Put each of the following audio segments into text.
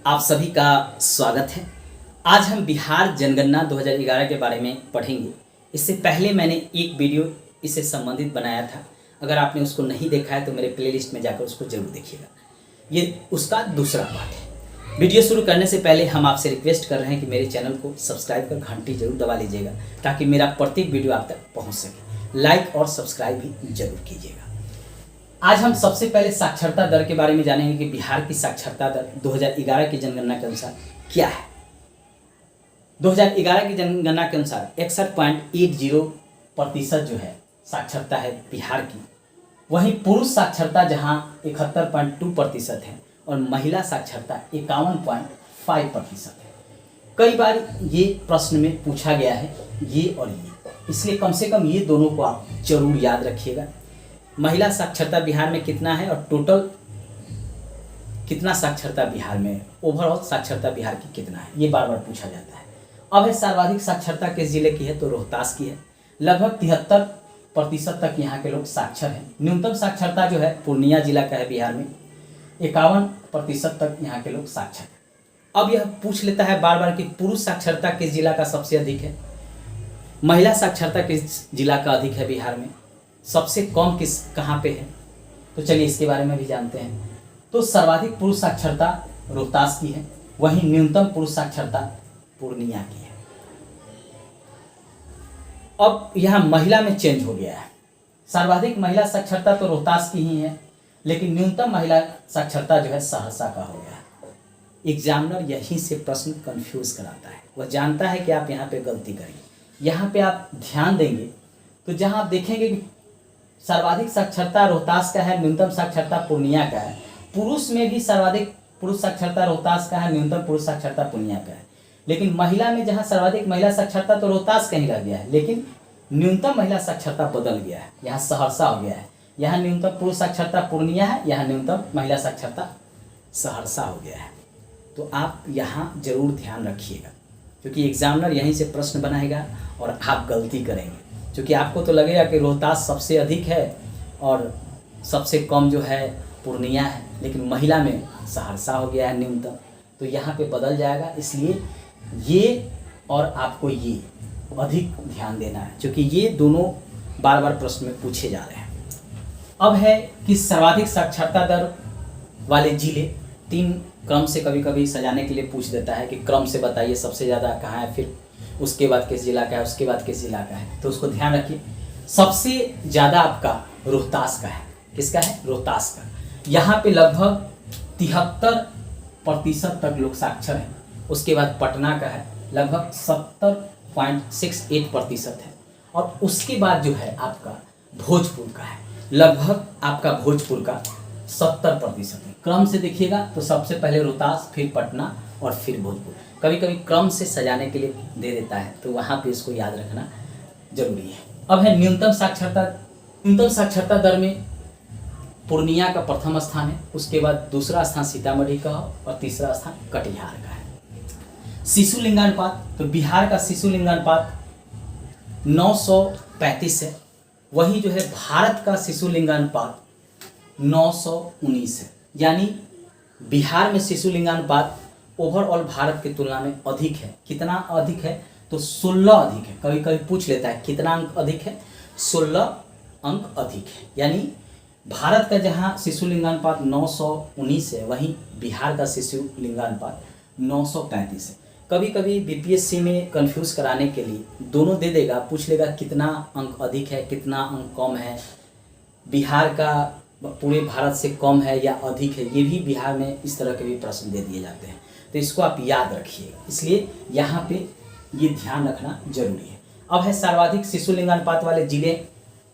आप सभी का स्वागत है। आज हम बिहार जनगणना 2011 के बारे में पढ़ेंगे। इससे पहले मैंने एक वीडियो इससे संबंधित बनाया था। अगर आपने उसको नहीं देखा है तो मेरे प्लेलिस्ट में जाकर उसको जरूर देखिएगा। ये उसका दूसरा पार्ट है। वीडियो शुरू करने से पहले हम आपसे रिक्वेस्ट कर रहे हैं कि मेरे चैनल को सब्सक्राइब कर घंटी जरूर दबा लीजिएगा ताकि मेरा प्रत्येक वीडियो आप तक पहुँच सके। लाइक और सब्सक्राइब भी जरूर कीजिएगा। आज हम सबसे पहले साक्षरता दर के बारे में जानेंगे कि बिहार की साक्षरता दर 2011 की जनगणना के अनुसार क्या है। 2011 की जनगणना के अनुसार 61.80% जो है साक्षरता है बिहार की। वहीं पुरुष साक्षरता जहां 71.2% है और महिला साक्षरता 51.5% है। कई बार ये प्रश्न में पूछा गया है ये और ये, इसलिए कम से कम ये दोनों को आप जरूर याद रखिएगा। महिला साक्षरता बिहार में कितना है और टोटल कितना साक्षरता बिहार में, ओवरऑल साक्षरता बिहार की कितना है, ये बार बार पूछा जाता है। अब है सर्वाधिक साक्षरता किस जिले की है तो रोहतास की है। लगभग 73% तक यहाँ के लोग साक्षर हैं। न्यूनतम साक्षरता जो है पूर्णिया जिला का है बिहार में। 51% तक यहाँ के लोग साक्षर हैं। अब यह पूछ लेता है बार बार कि पुरुष साक्षरता किस जिला का सबसे अधिक है, महिला साक्षरता किस जिला का अधिक है बिहार में, सबसे कम किस कहाँ पे है। तो चलिए इसके बारे में भी जानते हैं। तो सर्वाधिक पुरुष साक्षरता रोहतास की है, वहीं न्यूनतम पुरुष साक्षरता पूर्णिया की है। अब यहाँ महिला में चेंज हो गया है। सर्वाधिक महिला साक्षरता तो रोहतास की ही है, लेकिन न्यूनतम महिला साक्षरता जो है सहरसा का हो गया है। एग्जामिनर यहीं से प्रश्न कंफ्यूज कराता है। वह जानता है कि आप यहाँ पे गलती करेंगे। यहाँ पे आप ध्यान देंगे तो जहाँ आप देखेंगे कि सर्वाधिक साक्षरता रोहतास का है, न्यूनतम साक्षरता पूर्णिया का है। पुरुष में भी सर्वाधिक पुरुष साक्षरता रोहतास का है, न्यूनतम पुरुष साक्षरता पूर्णिया का है। लेकिन महिला में जहां सर्वाधिक महिला साक्षरता तो रोहतास का ही रह गया है, लेकिन न्यूनतम महिला साक्षरता बदल गया है, यहाँ सहरसा हो गया है। यहाँ न्यूनतम पुरुष साक्षरता पूर्णिया है, यहाँ न्यूनतम महिला साक्षरता सहरसा हो गया है। तो आप यहाँ जरूर ध्यान रखिएगा, क्योंकि एग्जामिनर यहीं से प्रश्न बनाएगा और आप गलती करेंगे। क्योंकि आपको तो लगेगा कि रोहतास सबसे अधिक है और सबसे कम जो है पूर्णिया है, लेकिन महिला में सहरसा हो गया है न्यूनतम, तो यहाँ पे बदल जाएगा। इसलिए ये और आपको ये अधिक ध्यान देना है, क्योंकि ये दोनों बार बार प्रश्न में पूछे जा रहे हैं। अब है कि सर्वाधिक साक्षरता दर वाले जिले 3 क्रम से कभी कभी सजाने के लिए पूछ देता है कि क्रम से बताइए सबसे ज़्यादा कहाँ है, फिर उसके बाद किस जिला का है, उसके बाद किस जिला का है। तो उसको ध्यान रखिए। सबसे ज़्यादा आपका रोहतास का है। किसका है? रोहतास का। यहाँ पे लगभग 73% तक लोग साक्षर हैं। उसके बाद पटना का है, लगभग 70.68% है। और उसके बाद जो है आपका भोजपुर का है, लगभग आपका भोजपुर का 70% है। क्रम से देखिएगा तो सबसे पहले रोहतास, फिर पटना और फिर भोजपुर। कभी कभी क्रम से सजाने के लिए दे देता है, तो वहाँ पे इसको याद रखना जरूरी है। अब है न्यूनतम साक्षरता। न्यूनतम साक्षरता दर में पूर्णिया का प्रथम स्थान है, उसके बाद दूसरा स्थान सीतामढ़ी का और तीसरा स्थान कटिहार का है। शिशु लिंगानुपात, तो बिहार का शिशु लिंगानुपात 935 है। वही जो है भारत का शिशु लिंगानुपात 919 है। यानी बिहार में शिशु लिंगानुपात ओवरऑल भारत की तुलना में अधिक है। कितना अधिक है? तो 16 अधिक है। कभी कभी पूछ लेता है कितना अंक अधिक है, 16 अंक अधिक है। यानी भारत का जहां शिशु लिंगानुपात 919 है, वहीं बिहार का शिशु लिंगानुपात 935 है। कभी कभी बीपीएससी में कंफ्यूज कराने के लिए दोनों दे देगा, पूछ लेगा कितना अंक अधिक है, कितना अंक कम है, बिहार का पूरे भारत से कम है या अधिक है। ये भी बिहार में इस तरह के भी प्रश्न दे दिए जाते हैं, तो इसको आप याद रखिएगा। इसलिए यहाँ पे ये ध्यान रखना जरूरी है। अब है सर्वाधिक शिशु लिंगानुपात वाले जिले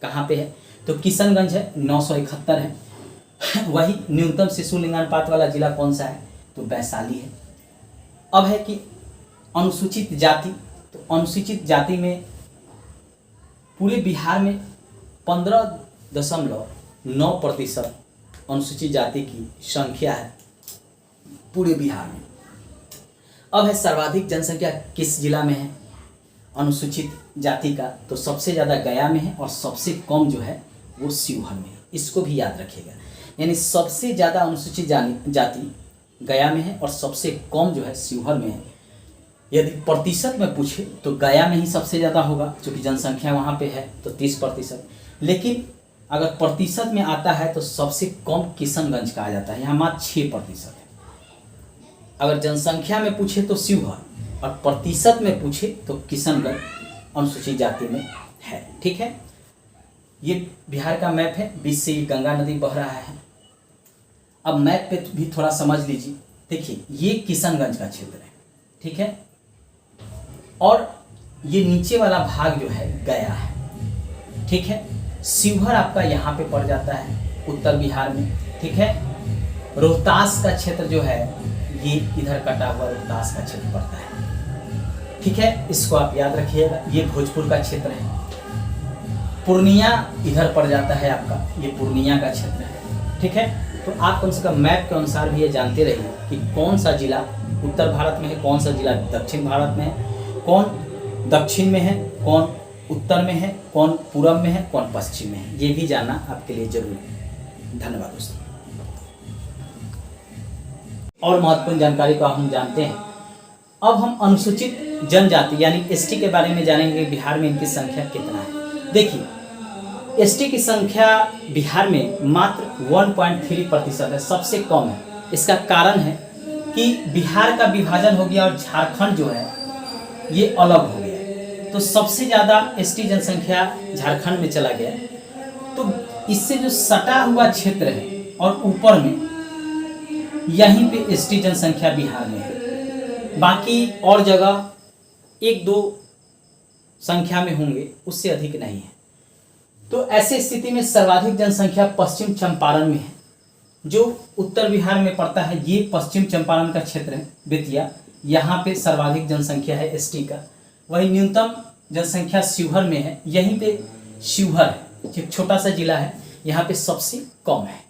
कहाँ पे है, तो किशनगंज है, 971 है। वही न्यूनतम शिशु लिंगानुपात वाला जिला कौन सा है, तो वैशाली है। अब है कि अनुसूचित जाति, तो अनुसूचित जाति में पूरे बिहार में 15.9% अनुसूचित जाति की संख्या है पूरे बिहार में। अब है सर्वाधिक जनसंख्या किस जिला में है अनुसूचित जाति का, तो सबसे ज़्यादा गया में है और सबसे कम जो है वो शिवहर में है। इसको भी याद रखिएगा। यानी सबसे ज़्यादा अनुसूचित जाति गया में है और सबसे कम जो है शिवहर में है। यदि प्रतिशत में पूछे तो गया में ही सबसे ज़्यादा होगा, क्योंकि जनसंख्या वहाँ पे है तो 30%। लेकिन अगर प्रतिशत में आता है तो सबसे कम किशनगंज का आ जाता है, यहाँ मात्र 6% है। अगर जनसंख्या में पूछे तो शिवहर और प्रतिशत में पूछे तो किशनगंज अनुसूचित जाति में है। ठीक है, ये बिहार का मैप है, बीच से ये गंगा नदी बह रहा है। अब मैप पे भी थोड़ा समझ लीजिए। देखिए ये किशनगंज का क्षेत्र है, ठीक है, और ये नीचे वाला भाग जो है गया है। ठीक है, शिवहर आपका यहाँ पे पड़ जाता है उत्तर बिहार में। ठीक है, रोहतास का क्षेत्र जो है ये इधर कटा हुआ रोहतास का क्षेत्र पड़ता है। ठीक है, इसको आप याद रखिएगा। ये भोजपुर का क्षेत्र है। पूर्णिया इधर पड़ जाता है आपका, ये पूर्णिया का क्षेत्र है। ठीक है, तो आप कम से कम मैप के अनुसार भी ये जानते रहिए कि कौन सा जिला उत्तर भारत में है, कौन सा जिला दक्षिण भारत में है, कौन दक्षिण में है, कौन उत्तर में है, कौन पूर्व में है, कौन पश्चिम में है। ये भी जानना आपके लिए जरूरी है। धन्यवाद दोस्तों। और महत्वपूर्ण जानकारी को हम जानते हैं। अब हम अनुसूचित जनजाति यानी एसटी के बारे में जानेंगे। बिहार में इनकी संख्या कितना है। देखिए एसटी की संख्या बिहार में मात्र 1.3% है, सबसे कम है। इसका कारण है कि बिहार का विभाजन हो गया और झारखंड जो है ये अलग हो गया, तो सबसे ज़्यादा एसटी जनसंख्या झारखंड में चला गया। तो इससे जो सटा हुआ क्षेत्र है और ऊपर में यहीं पे एसटी जनसंख्या बिहार में है। बाकी और जगह 1-2 संख्या में होंगे, उससे अधिक नहीं है। तो ऐसे स्थिति में सर्वाधिक जनसंख्या पश्चिम चंपारण में है, जो उत्तर बिहार में पड़ता है। ये पश्चिम चंपारण का क्षेत्र है, बेतिया, यहाँ पे सर्वाधिक जनसंख्या है एसटी का। वही न्यूनतम जनसंख्या शिवहर में है, यहीं पे शिवहर है, एक छोटा सा जिला है, यहाँ पे सबसे कम है।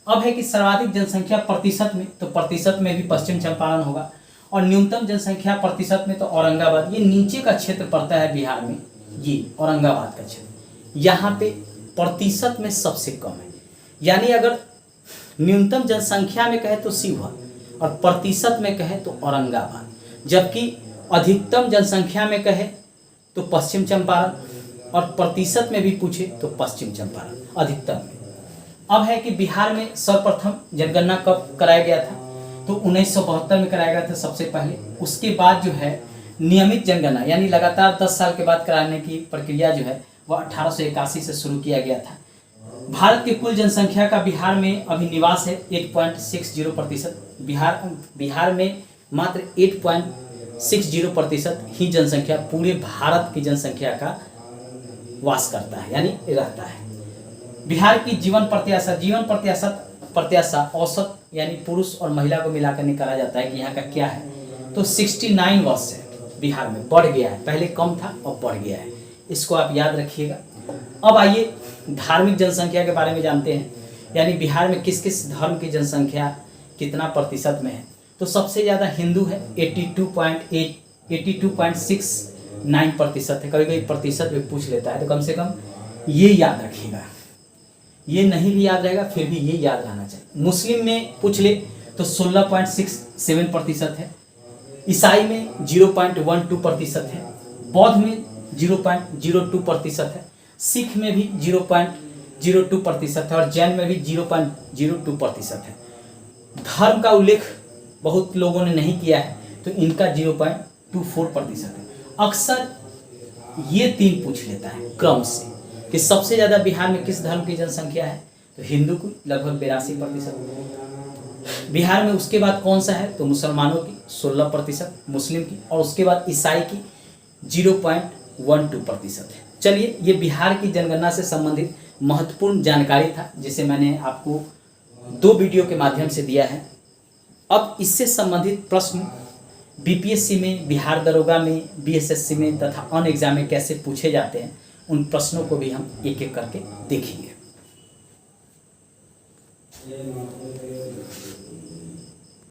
अब है कि सर्वाधिक जनसंख्या प्रतिशत में, तो प्रतिशत में भी पश्चिम चंपारण होगा, और न्यूनतम जनसंख्या प्रतिशत में तो औरंगाबाद, ये नीचे का क्षेत्र पड़ता है बिहार में, ये औरंगाबाद का क्षेत्र, यहाँ पे प्रतिशत में सबसे कम है। यानी अगर न्यूनतम जनसंख्या में कहे तो शिवहर और प्रतिशत में कहे तो औरंगाबाद, जबकि अधिकतम जनसंख्या में कहे तो पश्चिम चंपारण और प्रतिशत में भी पूछे तो पश्चिम चंपारण अधिकतम में। अब है कि बिहार में सर्वप्रथम जनगणना कब कराया गया था, तो 1972 में कराया गया था सबसे पहले। उसके बाद जो है नियमित जनगणना यानी लगातार 10 साल के बाद कराने की प्रक्रिया जो है वह 1881 से शुरू किया गया था। भारत की कुल जनसंख्या का बिहार में अभी निवास है 8.60%। बिहार में मात्र 8.60% ही जनसंख्या पूरे भारत की जनसंख्या का वास करता है, यानी रहता है। बिहार की जीवन प्रत्याशा औसत यानी पुरुष और महिला को मिलाकर निकाला जाता है कि यहाँ का क्या है, तो 69 वर्ष है बिहार में, बढ़ गया है, पहले कम था और बढ़ गया है। इसको आप याद रखिएगा। अब आइए धार्मिक जनसंख्या के बारे में जानते हैं, यानी बिहार में किस किस धर्म की जनसंख्या कितना प्रतिशत में है। तो सबसे ज़्यादा हिंदू है, 82.69% है। कभी कभी प्रतिशत भी पूछ लेता है, तो कम से कम ये याद रखिएगा। ये नहीं भी याद रहेगा फिर भी ये याद रहना चाहिए। मुस्लिम में पूछ ले तो 16.67% है। ईसाई में 0.12% है। बौद्ध में 0.02% है। सिख में भी 0.02% है और जैन में भी 0.02% है। धर्म का उल्लेख बहुत लोगों ने नहीं किया है, तो इनका 0.24% है। अक्सर ये 3 पूछ लेता है क्रम से कि सबसे ज़्यादा बिहार में किस धर्म की जनसंख्या है, तो हिंदू की लगभग 82%। बिहार में उसके बाद कौन सा है, तो मुसलमानों की 16%, मुस्लिम की, और उसके बाद ईसाई की 0.12% है। चलिए, ये बिहार की जनगणना से संबंधित महत्वपूर्ण जानकारी था, जिसे मैंने आपको 2 वीडियो के माध्यम से दिया है। अब इससे संबंधित प्रश्न बीपीएससी में, बिहार दरोगा में, बीएसएससी में तथा अन्य एग्जाम में कैसे पूछे जाते हैं, उन प्रश्नों को भी हम एक एक करके देखेंगे।